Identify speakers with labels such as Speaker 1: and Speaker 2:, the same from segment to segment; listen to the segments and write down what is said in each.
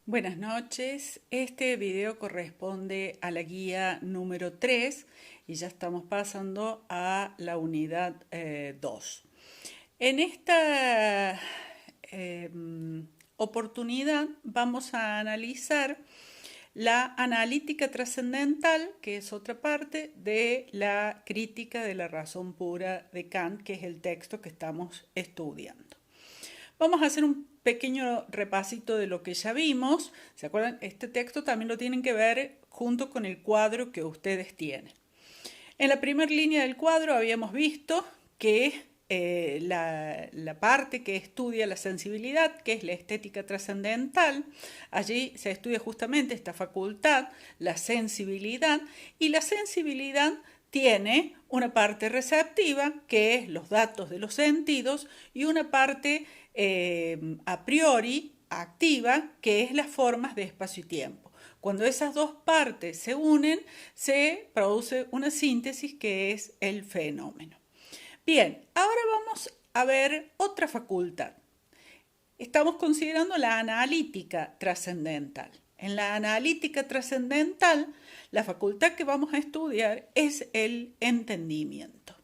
Speaker 1: Buenas noches, este video corresponde a la guía número 3 y ya estamos pasando a la unidad 2. En esta oportunidad vamos a analizar la analítica trascendental, que es otra parte de la crítica de la razón pura de Kant, que es el texto que estamos estudiando. Vamos a hacer un pequeño repasito de lo que ya vimos. ¿Se acuerdan? Este texto también lo tienen que ver junto con el cuadro que ustedes tienen. En la primera línea del cuadro habíamos visto que la parte que estudia la sensibilidad, que es la estética trascendental, allí se estudia justamente esta facultad, la sensibilidad, y la sensibilidad tiene una parte receptiva, que es los datos de los sentidos, y una parte a priori activa, que es las formas de espacio y tiempo. Cuando esas dos partes se unen, se produce una síntesis que es el fenómeno. Bien, ahora vamos a ver otra facultad. Estamos considerando la analítica trascendental. En la analítica trascendental, la facultad que vamos a estudiar es el entendimiento.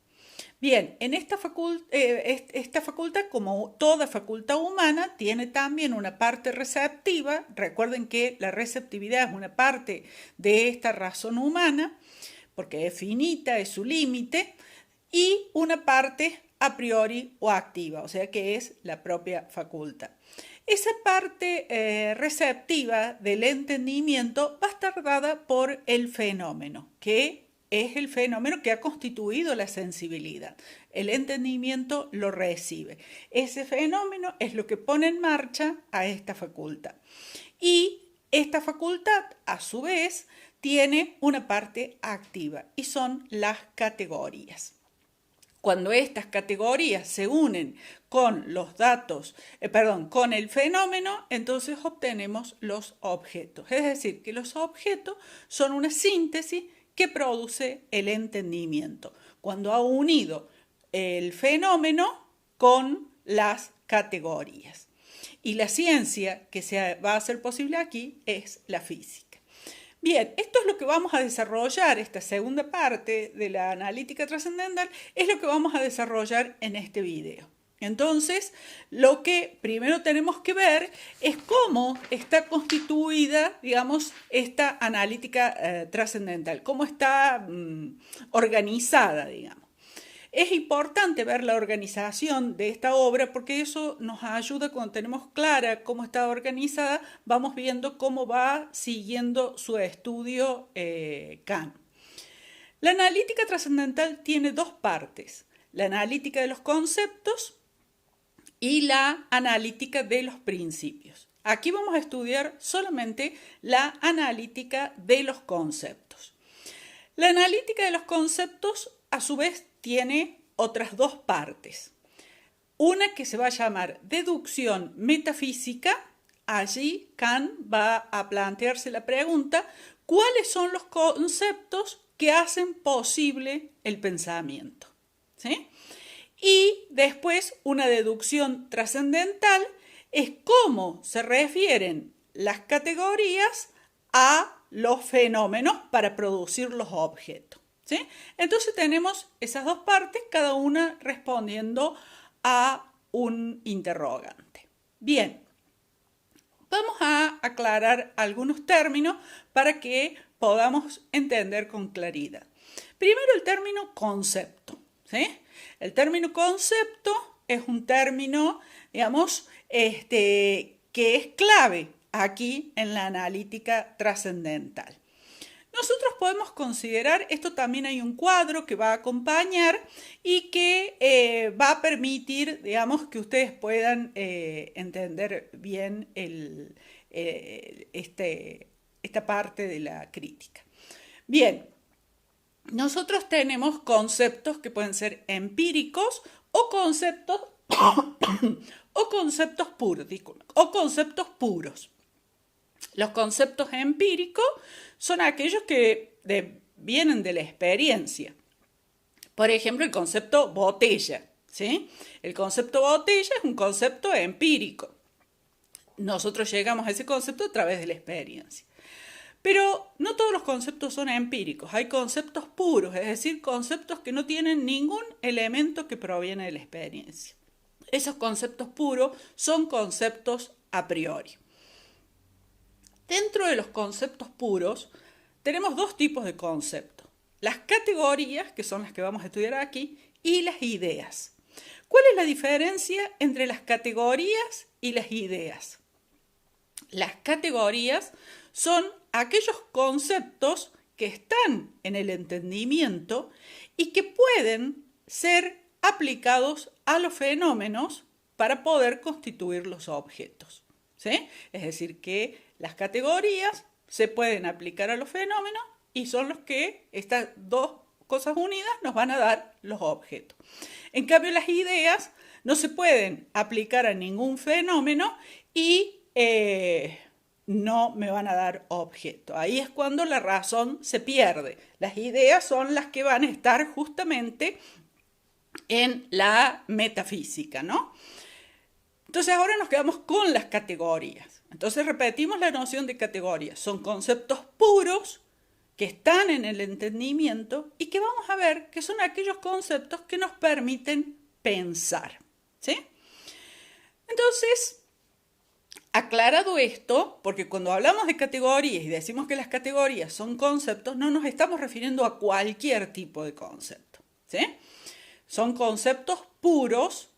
Speaker 1: Bien, en esta facultad, como toda facultad humana, tiene también una parte receptiva. Recuerden que la receptividad es una parte de esta razón humana, porque es finita, es su límite, y una parte a priori o activa, o sea que es la propia facultad. Esa parte receptiva del entendimiento va a estar dada por el fenómeno, que es el fenómeno que ha constituido la sensibilidad. El entendimiento lo recibe. Ese fenómeno es lo que pone en marcha a esta facultad. Y esta facultad, a su vez, tiene una parte activa y son las categorías. Cuando estas categorías se unen con los datos, con el fenómeno, entonces obtenemos los objetos. Es decir, que los objetos son una síntesis que produce el entendimiento, cuando ha unido el fenómeno con las categorías. Y la ciencia que se va a hacer posible aquí es la física. Bien, esto es lo que vamos a desarrollar, esta segunda parte de la analítica trascendental, es lo que vamos a desarrollar en este video. Entonces, lo que primero tenemos que ver es cómo está constituida, digamos, esta analítica trascendental, cómo está organizada, digamos. Es importante ver la organización de esta obra porque eso nos ayuda cuando tenemos clara cómo está organizada, vamos viendo cómo va siguiendo su estudio Kant. La analítica trascendental tiene dos partes, la analítica de los conceptos y la analítica de los principios. Aquí vamos a estudiar solamente la analítica de los conceptos. La analítica de los conceptos, a su vez, tiene otras dos partes. Una que se va a llamar deducción metafísica. Allí Kant va a plantearse la pregunta, ¿cuáles son los conceptos que hacen posible el pensamiento? ¿Sí? Y después una deducción trascendental es cómo se refieren las categorías a los fenómenos para producir los objetos. ¿Sí? Entonces tenemos esas dos partes, cada una respondiendo a un interrogante. Bien, vamos a aclarar algunos términos para que podamos entender con claridad. Primero el término concepto. ¿Sí? El término concepto es un término, digamos, que es clave aquí en la analítica trascendental. Nosotros podemos considerar, esto también hay un cuadro que va a acompañar y que va a permitir, digamos, que ustedes puedan entender bien esta parte de la crítica. Bien, nosotros tenemos conceptos que pueden ser empíricos o conceptos, puros. Los conceptos empíricos son aquellos que vienen de la experiencia. Por ejemplo, el concepto botella. ¿Sí? El concepto botella es un concepto empírico. nosotros llegamos a ese concepto a través de la experiencia. Pero no todos los conceptos son empíricos, hay conceptos puros, es decir, conceptos que no tienen ningún elemento que proviene de la experiencia. Esos conceptos puros son conceptos a priori. Dentro de los conceptos puros tenemos dos tipos de conceptos. Las categorías, que son las que vamos a estudiar aquí, y las ideas. ¿Cuál es la diferencia entre las categorías y las ideas? Las categorías son aquellos conceptos que están en el entendimiento y que pueden ser aplicados a los fenómenos para poder constituir los objetos, ¿sí? Es decir, que las categorías se pueden aplicar a los fenómenos y son los que estas dos cosas unidas nos van a dar los objetos. En cambio, las ideas no se pueden aplicar a ningún fenómeno y no me van a dar objeto. Ahí es cuando la razón se pierde. Las ideas son las que van a estar justamente en la metafísica, ¿no? Entonces ahora nos quedamos con las categorías. Entonces repetimos la noción de categorías. Son conceptos puros que están en el entendimiento y que vamos a ver que son aquellos conceptos que nos permiten pensar, ¿sí? Entonces, aclarado esto, porque cuando hablamos de categorías y decimos que las categorías son conceptos, no nos estamos refiriendo a cualquier tipo de concepto, ¿sí? Son conceptos puros,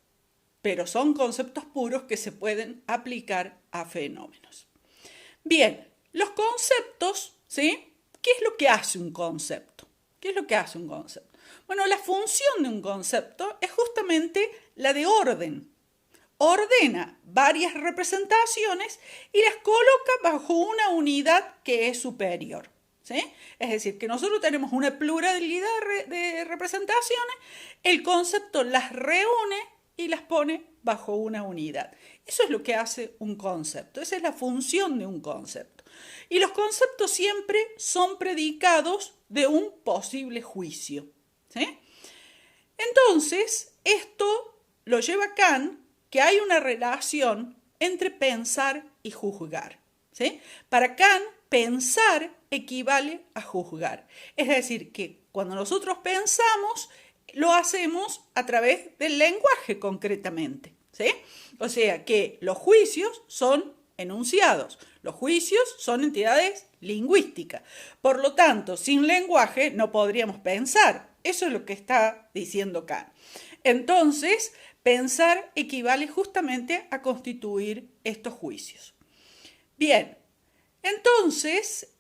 Speaker 1: pero son conceptos puros que se pueden aplicar a fenómenos. Bien, los conceptos, ¿sí? ¿Qué es lo que hace un concepto? ¿Qué es lo que hace un concepto? Bueno, la función de un concepto es justamente la de orden. Ordena varias representaciones y las coloca bajo una unidad que es superior, ¿sí? Es decir, que nosotros tenemos una pluralidad de representaciones, el concepto las reúne y las pone bajo una unidad. Eso es lo que hace un concepto, esa es la función de un concepto. Y los conceptos siempre son predicados de un posible juicio, ¿sí? Entonces, esto lo lleva a Kant, que hay una relación entre pensar y juzgar, ¿sí? Para Kant, pensar equivale a juzgar. Es decir, que cuando nosotros pensamos, lo hacemos a través del lenguaje concretamente, ¿sí? O sea que los juicios son enunciados, los juicios son entidades lingüísticas. Por lo tanto, sin lenguaje no podríamos pensar. Eso es lo que está diciendo Kant. Entonces, pensar equivale justamente a constituir estos juicios. Bien, entonces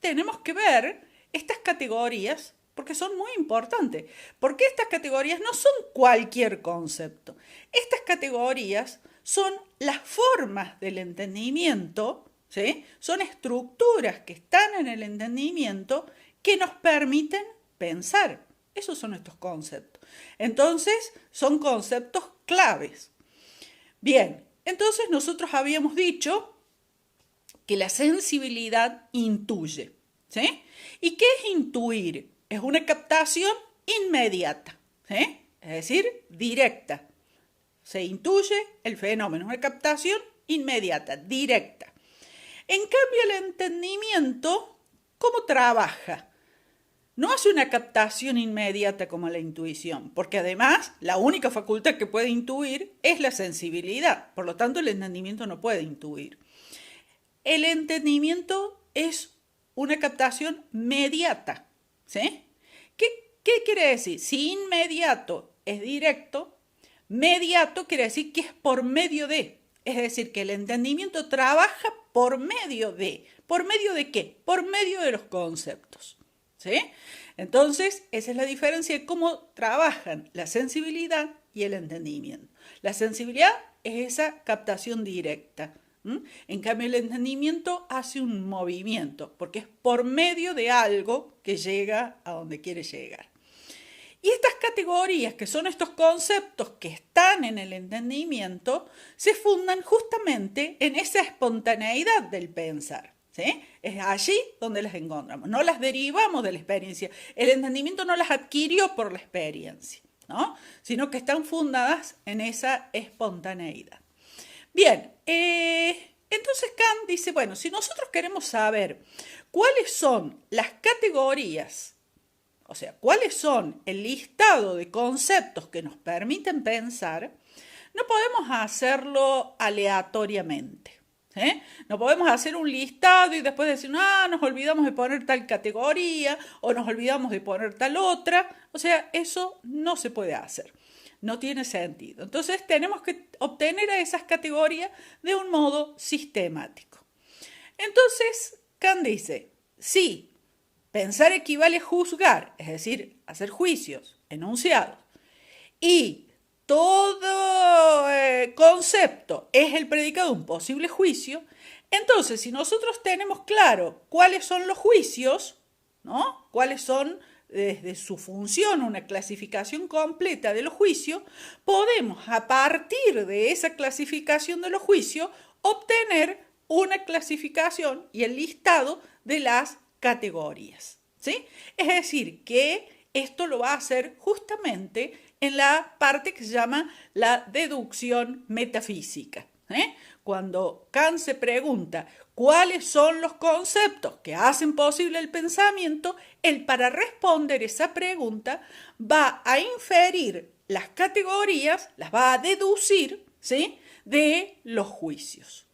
Speaker 1: tenemos que ver estas categorías porque son muy importantes, porque estas categorías no son cualquier concepto. Estas categorías son las formas del entendimiento, ¿sí? Son estructuras que están en el entendimiento que nos permiten pensar. Esos son estos conceptos. Entonces, son conceptos claves. Bien, entonces nosotros habíamos dicho que la sensibilidad intuye, ¿sí? ¿Y qué es intuir? Es una captación inmediata, ¿sí? Es decir, directa. Se intuye el fenómeno, una captación inmediata, directa. En cambio, el entendimiento, ¿cómo trabaja? No hace una captación inmediata como la intuición, porque además la única facultad que puede intuir es la sensibilidad. Por lo tanto, el entendimiento no puede intuir. El entendimiento es una captación mediata, ¿sí? ¿Qué quiere decir? Si inmediato es directo, mediato quiere decir que es por medio de. Es decir, que el entendimiento trabaja por medio de. ¿Por medio de qué? Por medio de los conceptos, ¿sí? Entonces, esa es la diferencia de cómo trabajan la sensibilidad y el entendimiento. La sensibilidad es esa captación directa. En cambio, el entendimiento hace un movimiento, porque es por medio de algo que llega a donde quiere llegar. Y estas categorías, que son estos conceptos que están en el entendimiento, se fundan justamente en esa espontaneidad del pensar, ¿sí? Es allí donde las encontramos, no las derivamos de la experiencia. El entendimiento no las adquirió por la experiencia, ¿no? Sino que están fundadas en esa espontaneidad. Bien, entonces Kant dice, bueno, si nosotros queremos saber cuáles son las categorías, o sea, cuáles son el listado de conceptos que nos permiten pensar, no podemos hacerlo aleatoriamente. No podemos hacer un listado y después decir, nos olvidamos de poner tal categoría o nos olvidamos de poner tal otra. O sea, eso no se puede hacer. No tiene sentido. Entonces tenemos que obtener a esas categorías de un modo sistemático. Entonces, Kant dice, sí, pensar equivale a juzgar, es decir, hacer juicios, enunciados, y todo concepto es el predicado de un posible juicio. Entonces, si nosotros tenemos claro cuáles son los juicios, ¿no? Cuáles son desde su función una clasificación completa de los juicios, podemos a partir de esa clasificación de los juicios obtener una clasificación y el listado de las categorías, ¿sí? Es decir, que esto lo va a hacer justamente en la parte que se llama la deducción metafísica. Cuando Kant se pregunta cuáles son los conceptos que hacen posible el pensamiento, él para responder esa pregunta va a inferir las categorías, las va a deducir, ¿sí?, de los juicios.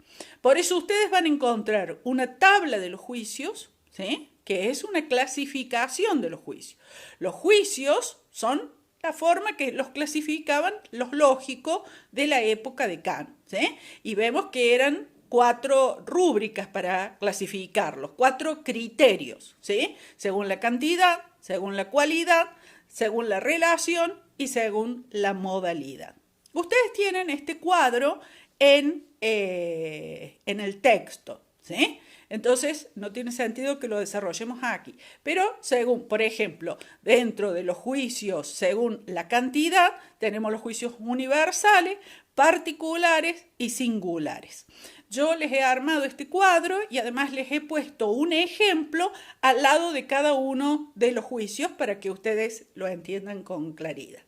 Speaker 1: Por eso ustedes van a encontrar una tabla de los juicios, ¿sí?, que es una clasificación de los juicios. Los juicios son la forma que los clasificaban los lógicos de la época de Kant, ¿sí? Y vemos que eran 4 rúbricas para clasificarlos, 4 criterios, ¿sí? Según la cantidad, según la cualidad, según la relación y según la modalidad. Ustedes tienen este cuadro en el texto, ¿sí? Entonces, no tiene sentido que lo desarrollemos aquí. Pero, según, por ejemplo, dentro de los juicios, según la cantidad, tenemos los juicios universales, particulares y singulares. Yo les he armado este cuadro y además les he puesto un ejemplo al lado de cada uno de los juicios para que ustedes lo entiendan con claridad.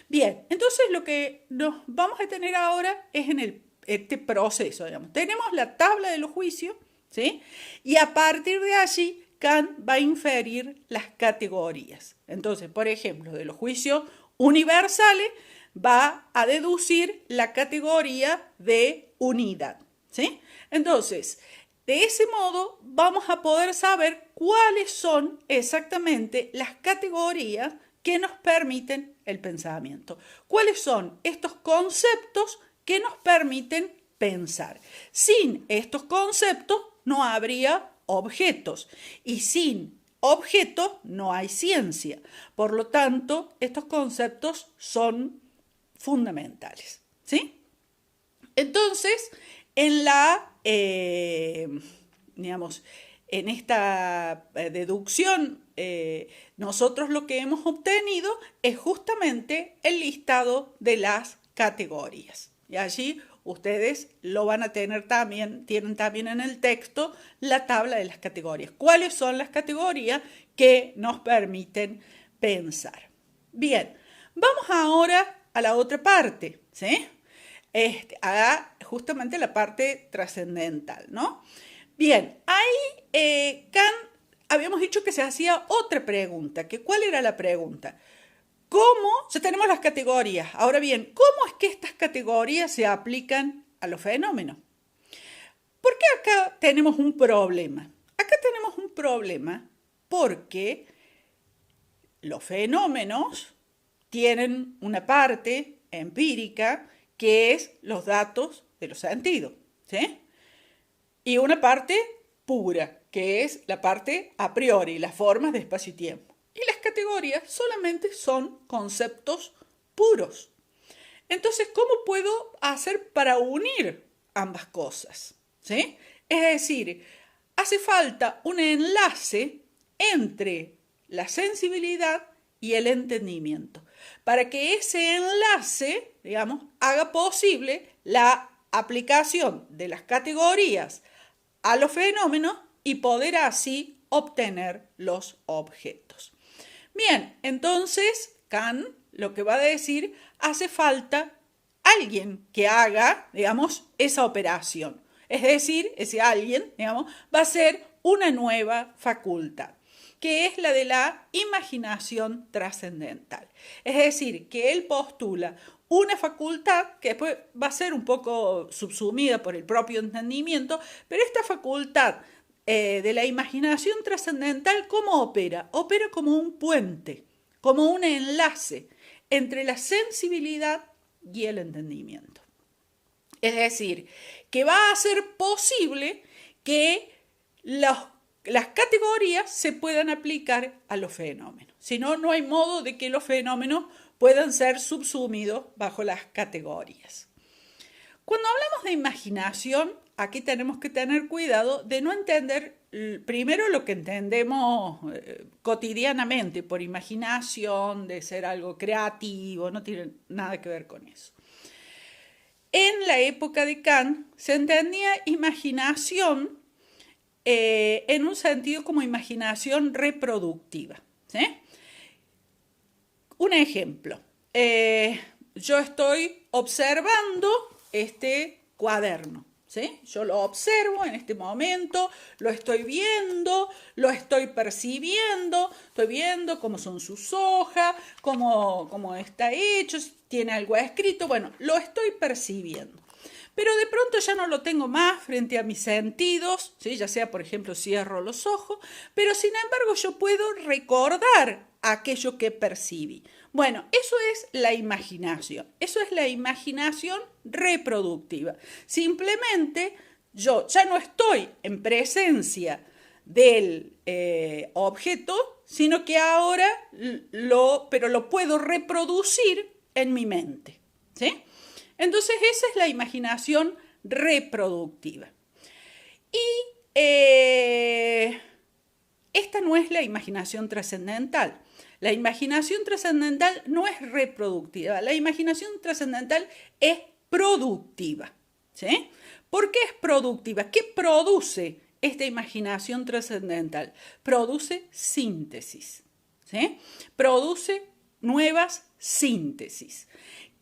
Speaker 1: Bien, entonces lo que nos vamos a tener ahora es en este proceso, digamos. Tenemos la tabla de los juicios, ¿sí? Y a partir de allí, Kant va a inferir las categorías. Entonces, por ejemplo, de los juicios universales va a deducir la categoría de unidad, ¿sí? Entonces, de ese modo vamos a poder saber cuáles son exactamente las categorías que nos permiten el pensamiento. ¿Cuáles son estos conceptos que nos permiten pensar? Sin estos conceptos no habría objetos y sin objetos no hay ciencia. Por lo tanto, estos conceptos son fundamentales, ¿sí? Entonces, en esta deducción, nosotros lo que hemos obtenido es justamente el listado de las categorías. Y allí ustedes lo van a tener también, tienen también en el texto la tabla de las categorías. ¿Cuáles son las categorías que nos permiten pensar? Bien, vamos ahora a la otra parte, ¿sí? A justamente la parte trascendental, ¿no? Bien, ahí Kant habíamos dicho que se hacía otra pregunta, que ¿cuál era la pregunta? ¿Cómo? Ya tenemos las categorías. Ahora bien, ¿cómo es que estas categorías se aplican a los fenómenos? ¿Por qué acá tenemos un problema? Acá tenemos un problema porque los fenómenos tienen una parte empírica que es los datos de los sentidos, ¿sí? Y una parte pura, que es la parte a priori, las formas de espacio y tiempo. Y las categorías solamente son conceptos puros. Entonces, ¿cómo puedo hacer para unir ambas cosas? ¿Sí? Es decir, hace falta un enlace entre la sensibilidad y el entendimiento, para que ese enlace, digamos, haga posible la aplicación de las categorías a los fenómenos y poder así obtener los objetos. Bien, entonces Kant lo que va a decir, hace falta alguien que haga, digamos, esa operación. Es decir, ese alguien, digamos, va a ser una nueva facultad, que es la de la imaginación trascendental. Es decir, que él postula una facultad que después va a ser un poco subsumida por el propio entendimiento, pero esta facultad de la imaginación trascendental, ¿cómo opera? Opera como un puente, como un enlace entre la sensibilidad y el entendimiento. Es decir, que va a hacer posible que las categorías se puedan aplicar a los fenómenos. Si no, no hay modo de que los fenómenos puedan ser subsumidos bajo las categorías. Cuando hablamos de imaginación, aquí tenemos que tener cuidado de no entender primero lo que entendemos cotidianamente por imaginación, de ser algo creativo, no tiene nada que ver con eso. En la época de Kant se entendía imaginación en un sentido como imaginación reproductiva. ¿Sí? Un ejemplo, yo estoy observando este cuaderno. ¿Sí? Yo lo observo en este momento, lo estoy viendo, lo estoy percibiendo, estoy viendo cómo son sus hojas, cómo está hecho, si tiene algo escrito, bueno, lo estoy percibiendo. Pero de pronto ya no lo tengo más frente a mis sentidos, ¿sí? Ya sea, por ejemplo, cierro los ojos, pero sin embargo yo puedo recordar aquello que percibí. Bueno, eso es la imaginación, eso es la imaginación reproductiva. Simplemente yo ya no estoy en presencia del objeto, sino que ahora lo puedo reproducir en mi mente, ¿sí? Entonces esa es la imaginación reproductiva. Y esta no es la imaginación trascendental. La imaginación trascendental no es reproductiva, la imaginación trascendental es productiva. ¿Sí? ¿Por qué es productiva? ¿Qué produce esta imaginación trascendental? Produce síntesis. ¿Sí? Produce nuevas síntesis.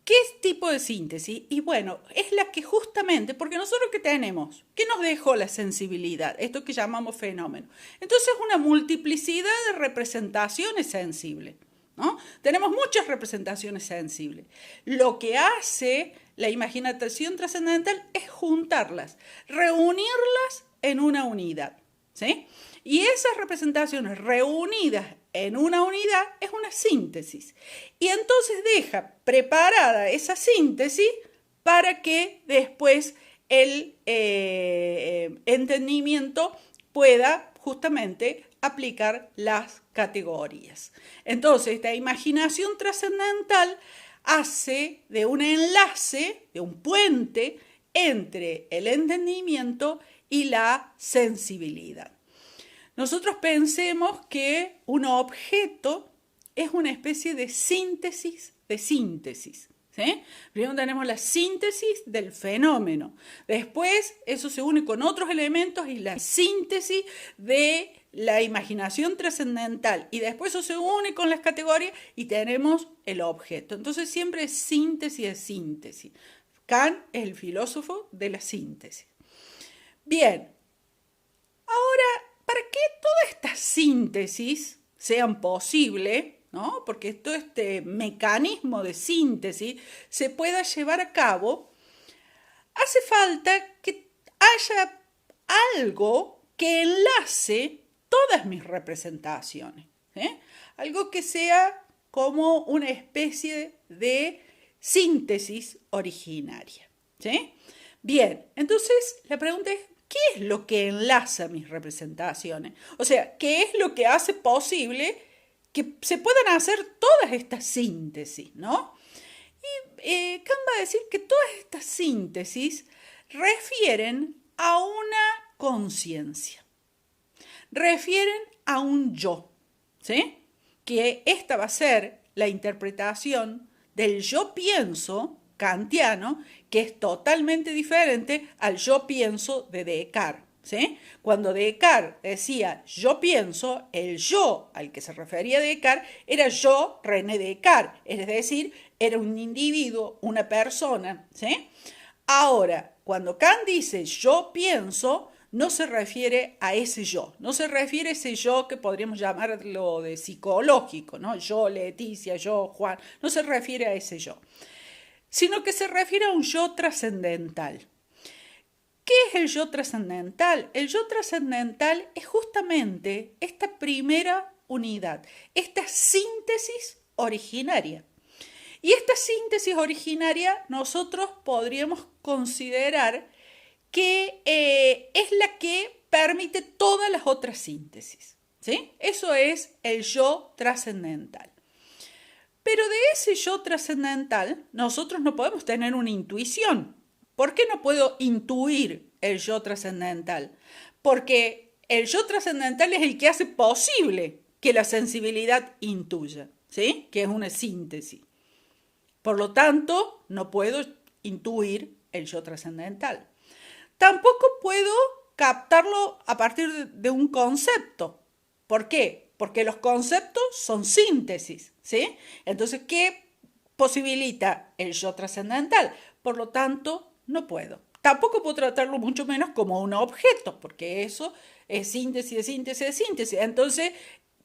Speaker 1: ¿Qué tipo de síntesis? Y bueno, es la que justamente, porque nosotros ¿qué tenemos? ¿Qué nos dejó la sensibilidad? Esto que llamamos fenómeno. Entonces, una multiplicidad de representaciones sensibles, ¿no? Tenemos muchas representaciones sensibles. Lo que hace la imaginación trascendental es juntarlas, reunirlas en una unidad, ¿sí? Y esas representaciones reunidas en una unidad es una síntesis. Y entonces deja preparada esa síntesis para que después el entendimiento pueda justamente aplicar las categorías. Entonces, esta imaginación trascendental hace de un enlace, de un puente entre el entendimiento y la sensibilidad. Nosotros pensemos que un objeto es una especie de síntesis de síntesis. ¿Sí? Primero tenemos la síntesis del fenómeno. Después eso se une con otros elementos y la síntesis de la imaginación trascendental. Y después eso se une con las categorías y tenemos el objeto. Entonces siempre es síntesis de síntesis. Kant es el filósofo de la síntesis. Bien, ahora, para que todas estas síntesis sean posibles, ¿no? Porque todo este mecanismo de síntesis se pueda llevar a cabo, hace falta que haya algo que enlace todas mis representaciones, ¿eh? Algo que sea como una especie de síntesis originaria, ¿sí? Bien, entonces la pregunta es, ¿qué es lo que enlaza mis representaciones? O sea, ¿qué es lo que hace posible que se puedan hacer todas estas síntesis, ¿no? Y Kant va a decir que todas estas síntesis refieren a una conciencia, refieren a un yo, ¿sí? Que esta va a ser la interpretación del yo pienso kantiano, que es totalmente diferente al yo pienso de Descartes. ¿Sí? Cuando Descartes decía yo pienso, el yo al que se refería Descartes era yo René Descartes, es decir, era un individuo, una persona, ¿sí? Ahora, cuando Kant dice yo pienso, no se refiere a ese yo, no se refiere a ese yo que podríamos llamarlo de psicológico, ¿no? Yo, Leticia, yo, Juan, no se refiere a ese yo, sino que se refiere a un yo trascendental. ¿Qué es el yo trascendental? El yo trascendental es justamente esta primera unidad, esta síntesis originaria. Y esta síntesis originaria nosotros podríamos considerar que es la que permite todas las otras síntesis, ¿sí? Eso es el yo trascendental. Pero de ese yo trascendental nosotros no podemos tener una intuición. ¿Por qué no puedo intuir el yo trascendental? Porque el yo trascendental es el que hace posible que la sensibilidad intuya, ¿sí? Que es una síntesis. Por lo tanto, no puedo intuir el yo trascendental. Tampoco puedo captarlo a partir de un concepto. ¿Por qué? Porque los conceptos son síntesis, ¿sí? Entonces, ¿qué posibilita el yo trascendental? Por lo tanto, no puedo. Tampoco puedo tratarlo mucho menos como un objeto, porque eso es síntesis de síntesis de síntesis. Entonces,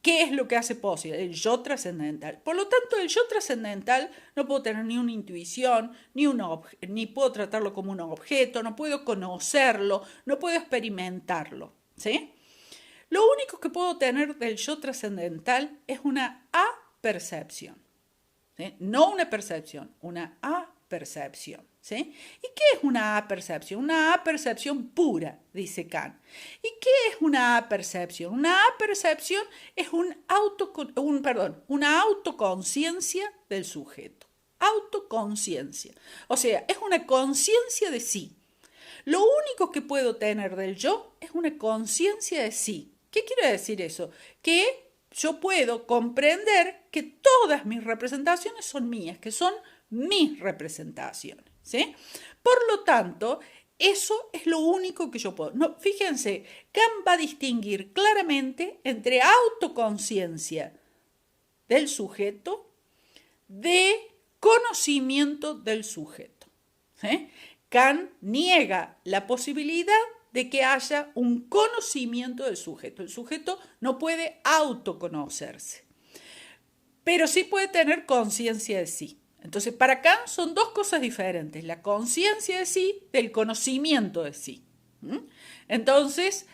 Speaker 1: ¿qué es lo que hace posible? El yo trascendental. Por lo tanto, el yo trascendental no puedo tener ni una intuición, ni puedo tratarlo como un objeto, no puedo conocerlo, no puedo experimentarlo, ¿sí? Lo único que puedo tener del yo trascendental es una apercepción, ¿sí? No una percepción, una apercepción, ¿sí? ¿Y qué es una apercepción? Una apercepción pura, dice Kant. ¿Y qué es una apercepción? Una apercepción es una autoconciencia del sujeto. Autoconciencia. O sea, es una conciencia de sí. Lo único que puedo tener del yo es una conciencia de sí. ¿Qué quiere decir eso? Que yo puedo comprender que todas mis representaciones son mías, que son mis representaciones, ¿sí? Por lo tanto, eso es lo único que yo puedo. No, fíjense, Kant va a distinguir claramente entre autoconciencia del sujeto de conocimiento del sujeto, ¿sí? Kant niega la posibilidad de que haya un conocimiento del sujeto. El sujeto no puede autoconocerse, pero sí puede tener conciencia de sí. Entonces, para Kant son dos cosas diferentes, la conciencia de sí del conocimiento de sí. Entonces,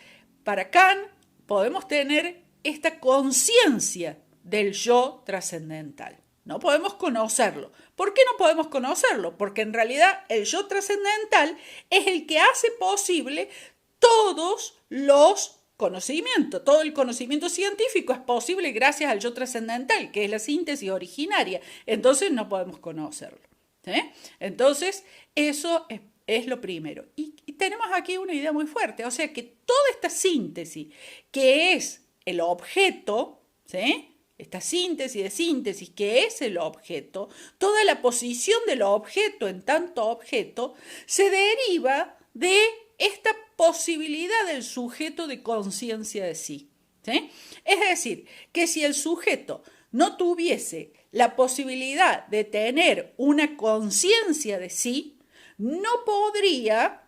Speaker 1: para Kant podemos tener esta conciencia del yo trascendental. No podemos conocerlo. ¿Por qué no podemos conocerlo? Porque en realidad el yo trascendental es el que hace posible todos los conocimientos. Todo el conocimiento científico es posible gracias al yo trascendental, que es la síntesis originaria. Entonces no podemos conocerlo, ¿sí? Entonces eso es lo primero. Y tenemos aquí una idea muy fuerte. O sea que toda esta síntesis, que es el objeto, ¿sí? Esta síntesis de síntesis que es el objeto, toda la posición del objeto en tanto objeto, se deriva de esta posibilidad del sujeto de conciencia de sí, ¿sí? Es decir, que si el sujeto no tuviese la posibilidad de tener una conciencia de sí, no podría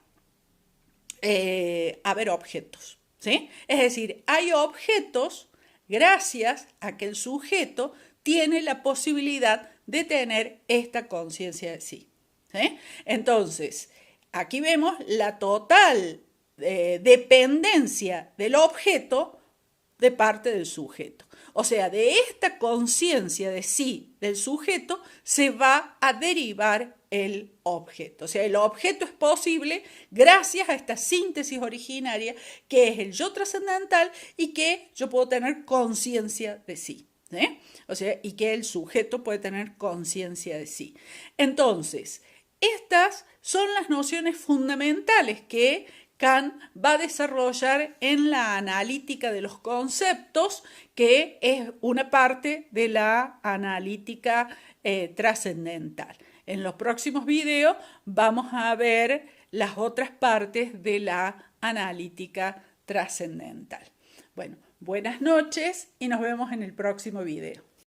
Speaker 1: haber objetos, ¿sí? Es decir, hay objetos gracias a que el sujeto tiene la posibilidad de tener esta conciencia de sí, ¿sí? Entonces, aquí vemos la total dependencia del objeto de parte del sujeto. O sea, de esta conciencia de sí del sujeto se va a derivar el objeto. O sea, el objeto es posible gracias a esta síntesis originaria que es el yo trascendental y que yo puedo tener conciencia de sí. O sea, y que el sujeto puede tener conciencia de sí. Entonces, estas son las nociones fundamentales que Kant va a desarrollar en la analítica de los conceptos, que es una parte de la analítica trascendental. En los próximos videos vamos a ver las otras partes de la analítica trascendental. Bueno, buenas noches y nos vemos en el próximo video.